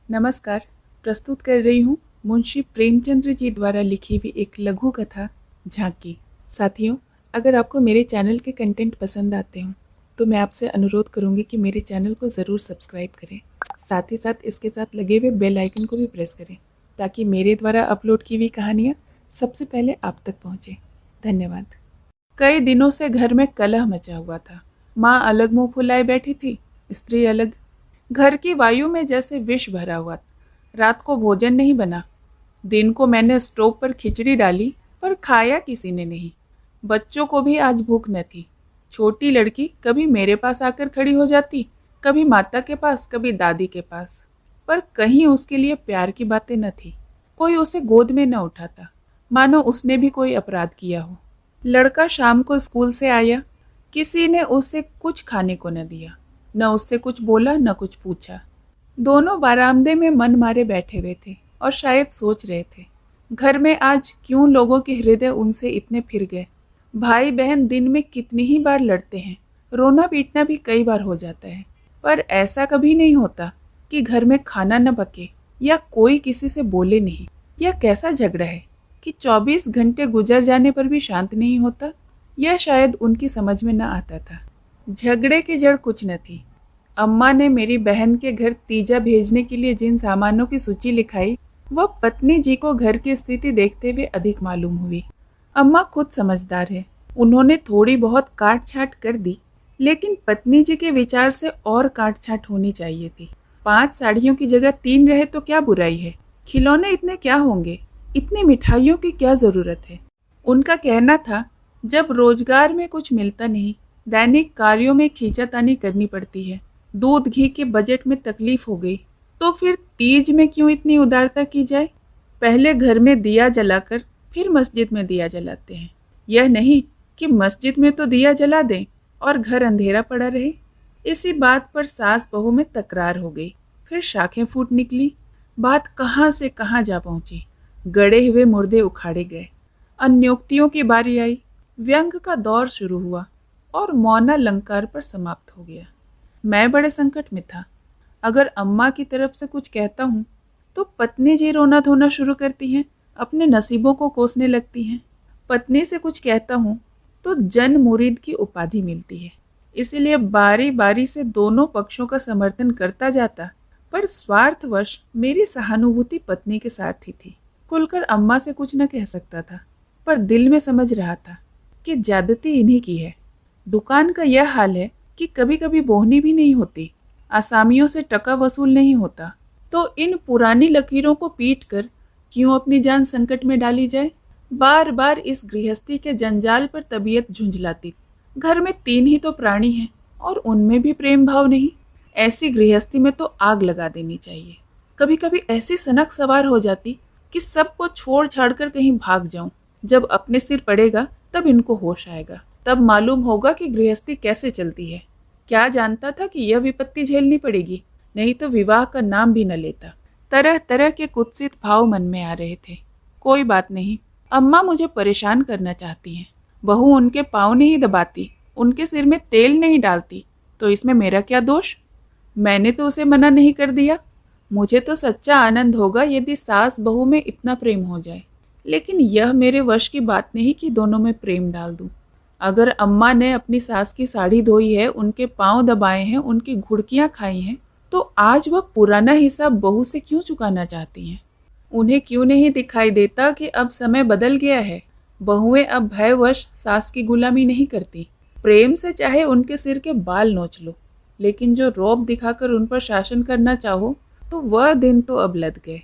नमस्कार। प्रस्तुत कर रही हूँ मुंशी प्रेमचंद्र जी द्वारा लिखी हुई एक लघु कथा झांकी। साथियों, अगर आपको मेरे चैनल के कंटेंट पसंद आते हों तो मैं आपसे अनुरोध करूँगी कि मेरे चैनल को ज़रूर सब्सक्राइब करें। साथ ही साथ इसके साथ लगे हुए बेल आइकन को भी प्रेस करें ताकि मेरे द्वारा अपलोड की हुई कहानियाँ सबसे पहले आप तक पहुँचें। धन्यवाद। कई दिनों से घर में कलह मचा हुआ था। माँ अलग मुंह फुलाए बैठी थी, स्त्री अलग। घर की वायु में जैसे विष भरा हुआ। रात को भोजन नहीं बना। दिन को मैंने स्टोव पर खिचड़ी डाली पर खाया किसी ने नहीं। बच्चों को भी आज भूख न थी। छोटी लड़की कभी मेरे पास आकर खड़ी हो जाती, कभी माता के पास, कभी दादी के पास, पर कहीं उसके लिए प्यार की बातें न थी। कोई उसे गोद में न उठाता, मानो उसने भी कोई अपराध किया हो। लड़का शाम को स्कूल से आया, किसी ने उसे कुछ खाने को न दिया, न उससे कुछ बोला न कुछ पूछा। दोनों बरामदे में मन मारे बैठे हुए थे और शायद सोच रहे थे, घर में आज क्यों लोगों के हृदय उनसे इतने फिर गए। भाई बहन दिन में कितनी ही बार लड़ते हैं, रोना पीटना भी कई बार हो जाता है, पर ऐसा कभी नहीं होता कि घर में खाना न पके या कोई किसी से बोले नहीं। यह कैसा झगड़ा है कि 24 घंटे गुजर जाने पर भी शांत नहीं होता। यह शायद उनकी समझ में न आता था। झगड़े की जड़ कुछ न थी। अम्मा ने मेरी बहन के घर तीजा भेजने के लिए जिन सामानों की सूची लिखाई, वह पत्नी जी को घर की स्थिति देखते हुए अधिक मालूम हुई। अम्मा खुद समझदार है, उन्होंने थोड़ी बहुत काट छाट कर दी, लेकिन पत्नी जी के विचार से और काट छाट होनी चाहिए थी। 5 साड़ियों की जगह 3 रहे तो क्या बुराई है। खिलौने इतने क्या होंगे, इतनी मिठाइयों की क्या जरूरत है। उनका कहना था, जब रोजगार में कुछ मिलता नहीं, दैनिक कार्यों में खींचातानी करनी पड़ती है, दूध घी के बजट में तकलीफ हो गई, तो फिर तीज में क्यों इतनी उदारता की जाए। पहले घर में दिया जलाकर फिर मस्जिद में दिया जलाते हैं। यह नहीं कि मस्जिद में तो दिया जला दें और घर अंधेरा पड़ा रहे। इसी बात पर सास बहू में तकरार हो गई, फिर शाखें फूट निकली। बात कहाँ से कहाँ जा पहुंची। गड़े हुए मुर्दे उखाड़े गए। अन्योक्तियों की बारी आई। व्यंग का दौर शुरू हुआ और मौनालंकार पर समाप्त हो गया। मैं बड़े संकट में था। अगर अम्मा की तरफ से कुछ कहता हूँ तो पत्नी जी रोना धोना शुरू करती हैं, अपने नसीबों को कोसने लगती हैं। पत्नी से कुछ कहता हूँ तो जन मुरीद की उपाधि मिलती है। इसीलिए बारी बारी से दोनों पक्षों का समर्थन करता जाता, पर स्वार्थवश मेरी सहानुभूति पत्नी के साथ ही थी। खुलकर अम्मा से कुछ न कह सकता था, पर दिल में समझ रहा था कि ज्यादती इन्हीं की है। दुकान का यह हाल है कि कभी कभी बोहनी भी नहीं होती, आसामियों से टका वसूल नहीं होता, तो इन पुरानी लकीरों को पीट कर क्यों अपनी जान संकट में डाली जाए। बार बार इस गृहस्थी के जंजाल पर तबीयत झुंझलाती। घर में 3 ही तो प्राणी हैं और उनमें भी प्रेम भाव नहीं। ऐसी गृहस्थी में तो आग लगा देनी चाहिए। कभी कभी ऐसी सनक सवार हो जाती कि सबको छोड़ छाड़ कर कहीं भाग जाऊं। जब अपने सिर पड़ेगा तब इनको होश आएगा, तब मालूम होगा कि गृहस्थी कैसे चलती है। क्या जानता था कि यह विपत्ति झेलनी पड़ेगी, नहीं तो विवाह का नाम भी न लेता। तरह तरह के कुत्सित भाव मन में आ रहे थे। कोई बात नहीं, अम्मा मुझे परेशान करना चाहती हैं। बहू उनके पाँव नहीं दबाती, उनके सिर में तेल नहीं डालती, तो इसमें मेरा क्या दोष। मैंने तो उसे मना नहीं कर दिया। मुझे तो सच्चा आनंद होगा यदि सास बहू में इतना प्रेम हो जाए, लेकिन यह मेरे वश की बात नहीं कि दोनों में प्रेम डाल दूं। अगर अम्मा ने अपनी सास की साड़ी धोई है, उनके पाँव दबाए हैं, उनकी घुड़कियां खाई हैं, तो आज वह पुराना हिसाब बहू से क्यों चुकाना चाहती हैं। उन्हें क्यों नहीं दिखाई देता कि अब समय बदल गया है। बहुएं अब भयवश सास की गुलामी नहीं करती। प्रेम से चाहे उनके सिर के बाल नोच लो, लेकिन जो रौब दिखाकर उन पर शासन करना चाहो तो वह दिन तो अब लद गए।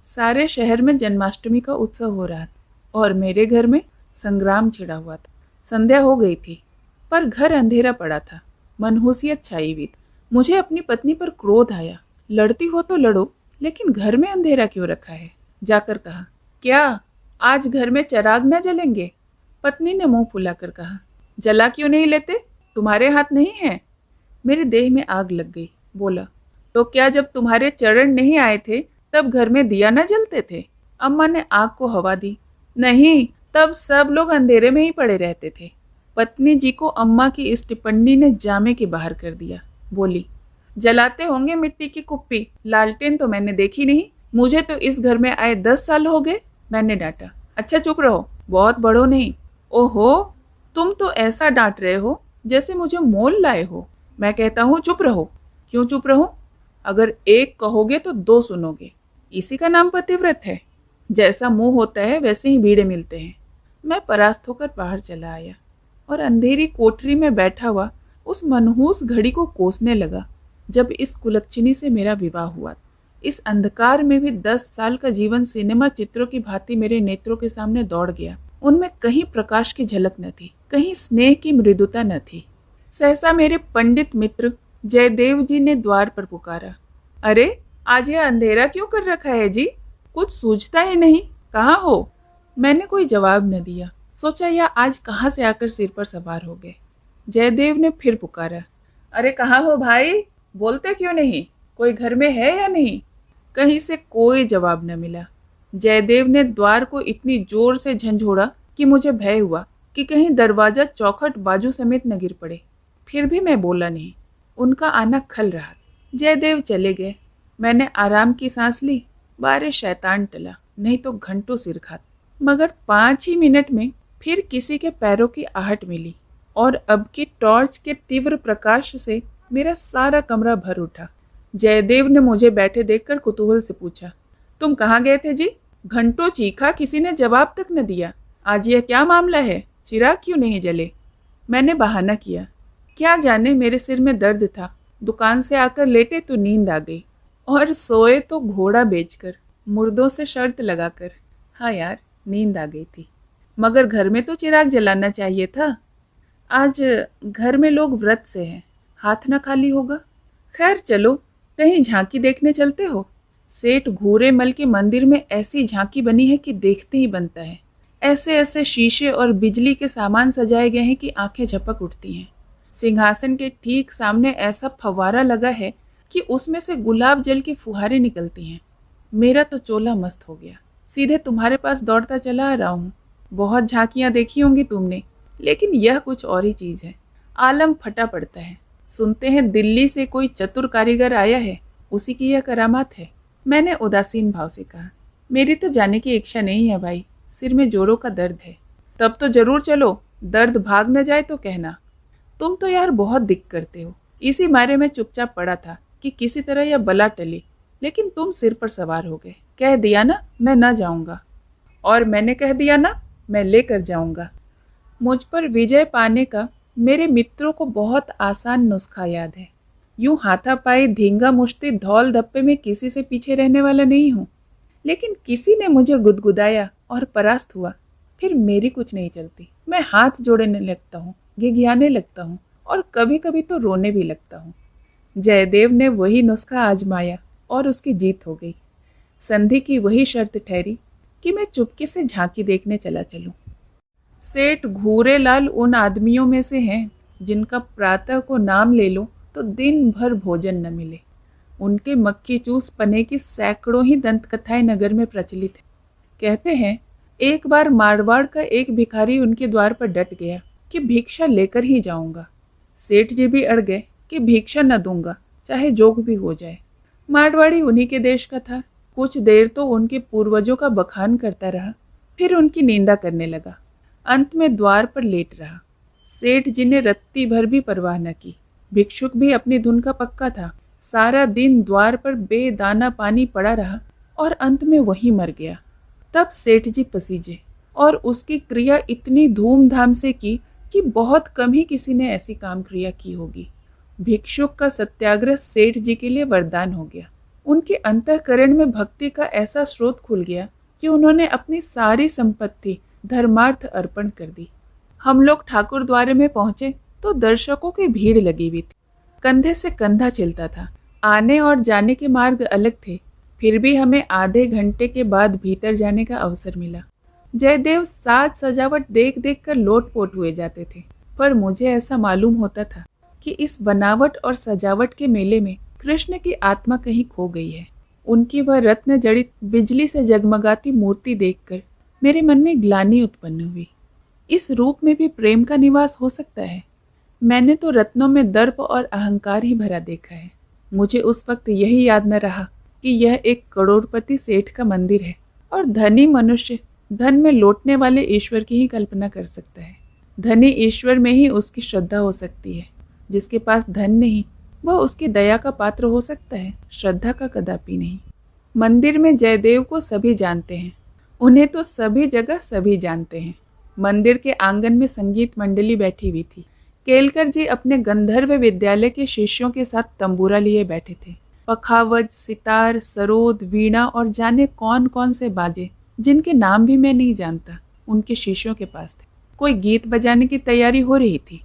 सारे शहर में जन्माष्टमी का उत्सव हो रहा था और मेरे घर में संग्राम छिड़ा हुआ था। संध्या हो गई थी, पर घर अंधेरा पड़ा था, मनहूसियत छाई हुई थी। मुझे अपनी पत्नी पर क्रोध आया। लड़ती हो तो लड़ो, लेकिन घर में अंधेरा क्यों रखा है। जाकर कहा, क्या आज घर में चिराग न जलेंगे। पत्नी ने मुंह फुलाकर कहा, जला क्यों नहीं लेते, तुम्हारे हाथ नहीं है। मेरे देह में आग लग गई। बोला, तो क्या जब तुम्हारे चरण नहीं आए थे तब घर में दिया न जलते थे। अम्मा ने आग को हवा दी। नहीं, तब सब लोग अंधेरे में ही पड़े रहते थे। पत्नी जी को अम्मा की इस टिप्पणी ने जामे के बाहर कर दिया। बोली, जलाते होंगे मिट्टी की कुप्पी, लालटेन तो मैंने देखी नहीं। मुझे तो इस घर में आए 10 साल हो गए। मैंने डांटा। अच्छा चुप रहो, बहुत बड़ो नहीं। ओहो, तुम तो ऐसा डांट रहे हो जैसे मुझे मोल लाए हो। मैं कहता हूँ चुप रहो। क्यों चुप रहूं? अगर एक कहोगे तो दो सुनोगे। इसी का नाम पतिव्रत है। जैसा मुंह होता है वैसे ही बीड़े मिलते हैं। मैं परास्त होकर बाहर चला आया और अंधेरी कोठरी में बैठा हुआ उस मनहूस घड़ी को कोसने लगा जब इस कुलच्छनी से मेरा विवाह हुआ। इस अंधकार में भी 10 साल का जीवन सिनेमा चित्रों की भांति मेरे नेत्रों के सामने दौड़ गया। उनमें कहीं प्रकाश की झलक न थी, कहीं स्नेह की मृदुता न थी। सहसा मेरे पंडित मित्र जयदेव जी ने द्वार पर पुकारा। अरे, आज यह अंधेरा क्यों कर रखा है जी? कुछ सूझता ही नहीं। कहाँ हो? मैंने कोई जवाब न दिया। सोचा यह आज कहाँ से आकर सिर पर सवार हो गए। जयदेव ने फिर पुकारा। अरे कहाँ हो भाई? बोलते क्यों नहीं? कोई घर में है या नहीं? कहीं से कोई जवाब न मिला। जयदेव ने द्वार को इतनी जोर से झंझोड़ा कि मुझे भय हुआ कि कहीं दरवाजा चौखट बाजू समेत न गिर पड़े। फिर भी मैं बोला नहीं। उनका आना खल रहा। जयदेव चले गए। मैंने आराम की सांस ली। बारे शैतान टला, नहीं तो घंटों सिर खाता। मगर 5 ही मिनट में फिर किसी के पैरों की आहट मिली और अब की टॉर्च के तीव्र प्रकाश से मेरा सारा कमरा भर उठा। जयदेव ने मुझे बैठे देखकर कुतूहल से पूछा, तुम कहाँ गए थे जी? घंटों चीखा, किसी ने जवाब तक न दिया। आज यह क्या मामला है? चिराग क्यों नहीं जले? मैंने बहाना किया। क्या जाने, मेरे सिर में दर्द था। दुकान से आकर लेटे तो नींद आ गई और सोए तो घोड़ा बेचकर, मुर्दों से शर्त लगाकर। हाँ यार, नींद आ गई थी। मगर घर में तो चिराग जलाना चाहिए था। आज घर में लोग व्रत से हैं, हाथ न खाली होगा। खैर चलो, कहीं झांकी देखने चलते हो? सेठ घूरे मल के मंदिर में ऐसी झांकी बनी है कि देखते ही बनता है। ऐसे ऐसे शीशे और बिजली के सामान सजाए गए हैं कि आंखें झपक उठती हैं। सिंहासन के ठीक सामने ऐसा फव्वारा लगा है कि उसमें से गुलाब जल की फुहारें निकलती हैं। मेरा तो चोला मस्त हो गया। सीधे तुम्हारे पास दौड़ता चला आ रहा हूँ। बहुत झांकियाँ देखी होंगी तुमने, लेकिन यह कुछ और ही चीज़ है। आलम फटा पड़ता है। सुनते हैं दिल्ली से कोई चतुर कारीगर आया है, उसी की यह करामात है। मैंने उदासीन भाव से कहा, मेरी तो जाने की इच्छा नहीं है भाई, सिर में जोरों का दर्द है। तब तो जरूर चलो, दर्द भाग न जाए तो कहना। तुम तो यार बहुत दिक्कत करते हो। इसी मारे में चुपचाप पड़ा था कि किसी तरह यह बला टली, लेकिन तुम सिर पर सवार हो गए। कह दिया ना मैं न जाऊंगा, और मैंने कह दिया ना मैं लेकर जाऊंगा। मुझ पर विजय पाने का मेरे मित्रों को बहुत आसान नुस्खा याद है। यूं हाथापाई धींगा मुश्ती धौल धप्पे में किसी से पीछे रहने वाला नहीं हूं। लेकिन किसी ने मुझे गुदगुदाया और परास्त हुआ, फिर मेरी कुछ नहीं चलती। मैं हाथ जोड़ने लगता हूँ, घिघियाने लगता हूँ और कभी कभी तो रोने भी लगता हूँ। जयदेव ने वही नुस्खा आजमाया और उसकी जीत हो गई। संधि की वही शर्त ठहरी कि मैं चुपके से झांकी देखने चला चलूं। सेठ घूरे लाल उन आदमियों में से हैं जिनका प्रातः को नाम ले लो तो दिन भर भोजन न मिले। उनके मक्खी चूस पने की सैकड़ों ही दंत कथाएं नगर में प्रचलित है। कहते हैं एक बार मारवाड़ का एक भिखारी उनके द्वार पर डट गया कि भिक्षा लेकर ही जाऊंगा। सेठ जी भी अड़ गए कि भिक्षा न दूंगा, चाहे जोग भी हो जाए। मारवाड़ी उन्हीं के देश का था। कुछ देर तो उनके पूर्वजों का बखान करता रहा, फिर उनकी निंदा करने लगा। अंत में द्वार पर लेट रहा। सेठ जी ने रत्ती भर भी परवाह न की। भिक्षुक भी अपनी धुन का पक्का था। सारा दिन द्वार पर बेदाना पानी पड़ा रहा और अंत में वही मर गया। तब सेठ जी पसीजे और उसकी क्रिया इतनी धूमधाम से की कि बहुत कम ही किसी ने ऐसी काम क्रिया की होगी। भिक्षुक का सत्याग्रह सेठ जी के लिए वरदान हो गया। उनके अंतःकरण में भक्ति का ऐसा स्रोत खुल गया कि उन्होंने अपनी सारी संपत्ति धर्मार्थ अर्पण कर दी। हम लोग ठाकुर द्वारे में पहुंचे तो दर्शकों की भीड़ लगी हुई थी। कंधे से कंधा चलता था। आने और जाने के मार्ग अलग थे, फिर भी हमें आधे घंटे के बाद भीतर जाने का अवसर मिला। जयदेव साज सजावट देख देख कर लोटपोट हुए जाते थे, पर मुझे ऐसा मालूम होता था कि इस बनावट और सजावट के मेले में कृष्ण की आत्मा कहीं खो गई है। उनकी वह रत्न जड़ित बिजली से जगमगाती मूर्ति देखकर मेरे मन में ग्लानि उत्पन्न हुई। इस रूप में भी प्रेम का निवास हो सकता है? मैंने तो रत्नों में दर्प और अहंकार ही भरा देखा है। मुझे उस वक्त यही याद न रहा कि यह एक करोड़पति सेठ का मंदिर है और धनी मनुष्य धन में लौटने वाले ईश्वर की ही कल्पना कर सकता है। धनी ईश्वर में ही उसकी श्रद्धा हो सकती है। जिसके पास धन नहीं वह उसकी दया का पात्र हो सकता है, श्रद्धा का कदापि नहीं। मंदिर में जयदेव को सभी जानते हैं, उन्हें तो सभी जगह सभी जानते हैं। मंदिर के आंगन में संगीत मंडली बैठी हुई थी। केलकर जी अपने गंधर्व विद्यालय के शिष्यों के साथ तंबूरा लिए बैठे थे। पखावज, सितार, सरोद, वीणा और जाने कौन कौन से बाजे जिनके नाम भी मैं नहीं जानता उनके शिष्यों के पास थे। कोई गीत बजाने की तैयारी हो रही थी।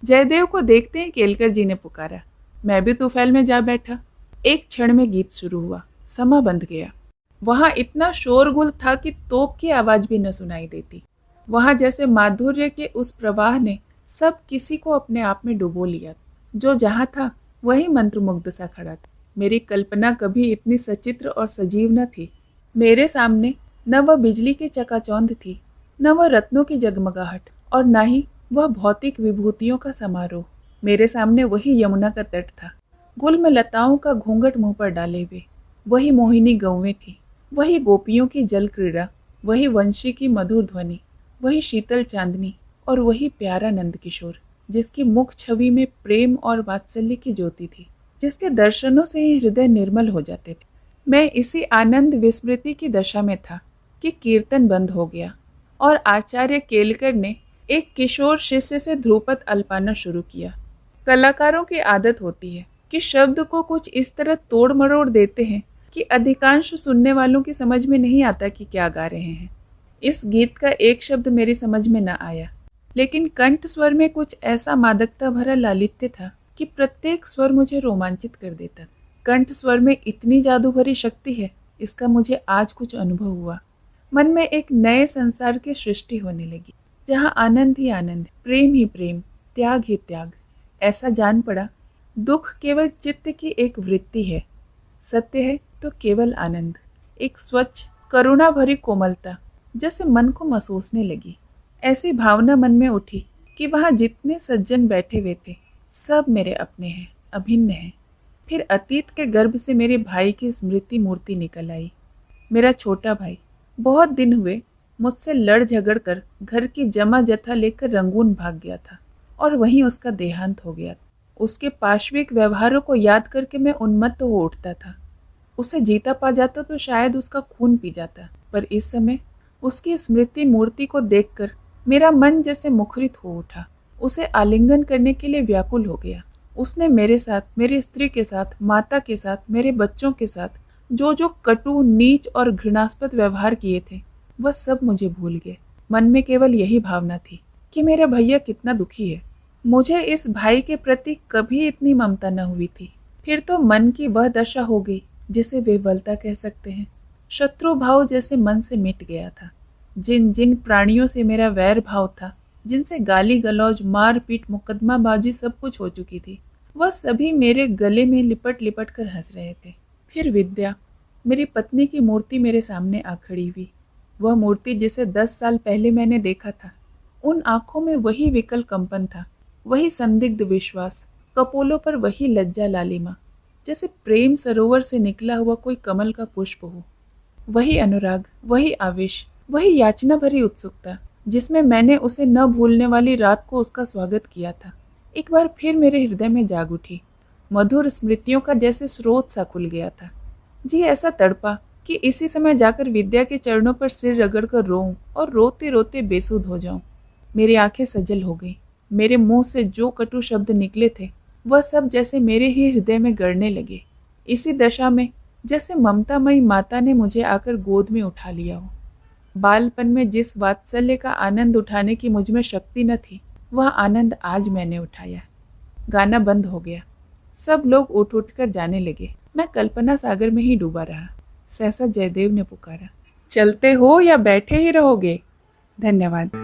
जयदेव को देखते ही केलकर जी ने पुकारा। मैं भी तूफैल में जा बैठा। एक क्षण में गीत शुरू हुआ, समा बंध गया। वहां इतना शोरगुल था कि तोप की आवाज भी न सुनाई देती। वहां जैसे माधुर्य के उस प्रवाह ने सब किसी को अपने आप में डुबो लिया। जो जहां था वही मंत्रमुग्ध सा खड़ा था। मेरी कल्पना कभी इतनी सचित्र और सजीव न थी। मेरे सामने न वह बिजली की चकाचौंध थी, न वह रत्नों की जगमगाहट, और न ही वह भौतिक विभूतियों का समारोह। मेरे सामने वही यमुना का तट था, गुल्म लताओं का घूंघट मुंह पर डाले हुए। वही मोहिनी गौवें थी, वही गोपियों की जल क्रीड़ा, वही वंशी की मधुर ध्वनि, वही शीतल चांदनी और वही प्यारा नंद किशोर, जिसकी मुख छवि में प्रेम और वात्सल्य की ज्योति थी, जिसके दर्शनों से ही हृदय निर्मल हो जाते थे। मैं इसी आनंद विस्मृति की दशा में था कि कीर्तन बंद हो गया और आचार्य केलकर ने एक किशोर शिष्य से ध्रुपद अल्पाना शुरू किया। कलाकारों की आदत होती है कि शब्द को कुछ इस तरह तोड़ मरोड़ देते हैं कि अधिकांश सुनने वालों की समझ में नहीं आता कि क्या गा रहे हैं। इस गीत का एक शब्द मेरी समझ में न आया, लेकिन कंठ स्वर में कुछ ऐसा मादकता भरा लालित्य था कि प्रत्येक स्वर मुझे रोमांचित कर देता। कंठ स्वर में इतनी जादू भरी शक्ति है, इसका मुझे आज कुछ अनुभव हुआ। मन में एक नए संसार की सृष्टि होने लगी, जहाँ आनंद ही आनंद, प्रेम ही प्रेम, त्याग ही त्याग। ऐसा जान पड़ा दुख केवल चित्त की एक वृत्ति है, सत्य है तो केवल आनंद। एक स्वच्छ करुणा भरी कोमलता जैसे मन को महसूसने लगी। ऐसी भावना मन में उठी कि वहाँ जितने सज्जन बैठे हुए थे सब मेरे अपने हैं, अभिन्न हैं। फिर अतीत के गर्भ से मेरे भाई की स्मृति मूर्ति निकल आई। मेरा छोटा भाई बहुत दिन हुए मुझसे लड़ झगड़ कर घर की जमा जथा लेकर रंगून भाग गया था और वहीं उसका देहांत हो गया। उसके पाश्विक व्यवहारों को याद करके मैं उन्मत्त हो उठता था। उसे जीता पा जाता तो शायद उसका खून पी जाता, पर इस समय उसकी स्मृति मूर्ति को देखकर मेरा मन जैसे मुखरित हो उठा। उसे आलिंगन करने के लिए व्याकुल हो गया। उसने मेरे साथ, मेरी स्त्री के साथ, माता के साथ, मेरे बच्चों के साथ जो जो कटु, नीच और घृणास्पद व्यवहार किए थे वह सब मुझे भूल गए। मन में केवल यही भावना थी कि मेरा भैया कितना दुखी है। मुझे इस भाई के प्रति कभी इतनी ममता न हुई थी। फिर तो मन की वह दशा हो गई जिसे विह्वलता कह सकते हैं। शत्रु भाव जैसे मन से मिट गया था। जिन जिन प्राणियों से मेरा वैर भाव था, जिनसे गाली गलौज, मार पीट, मुकदमाबाजी सब कुछ हो चुकी थी, वह सभी मेरे गले में लिपट लिपट कर हंस रहे थे। फिर विद्या, मेरी पत्नी की मूर्ति मेरे सामने आ खड़ी हुई। वह मूर्ति जिसे 10 साल पहले मैंने देखा था, उन आंखों में वही विकल कंपन था, वही संदिग्ध विश्वास, कपोलों पर वही लज्जा लालिमा, जैसे प्रेम सरोवर से निकला हुआ कोई कमल का पुष्प हो। वही अनुराग, वही आवेश, वही याचना भरी उत्सुकता जिसमें मैंने उसे न भूलने वाली रात को उसका स्वागत किया था, एक बार फिर मेरे हृदय में जाग उठी। मधुर स्मृतियों का जैसे स्रोत सा खुल गया था। जी ऐसा तड़पा कि इसी समय जाकर विद्या के चरणों पर सिर रगड़ कर रोऊं और रोते रोते बेसुध हो जाऊं। मेरी आंखें सजल हो गई। मेरे मुंह से जो कटु शब्द निकले थे वह सब जैसे मेरे ही हृदय में गड़ने लगे। इसी दशा में जैसे ममतामयी माता ने मुझे आकर गोद में उठा लिया हो। बालपन में जिस वात्सल्य का आनंद उठाने की मुझ में शक्ति न थी, वह आनंद आज मैंने उठाया। गाना बंद हो गया। सब लोग उठ उठ कर जाने लगे। मैं कल्पना सागर में ही डूबा रहा। सहसा जयदेव ने पुकारा, चलते हो या बैठे ही रहोगे? धन्यवाद।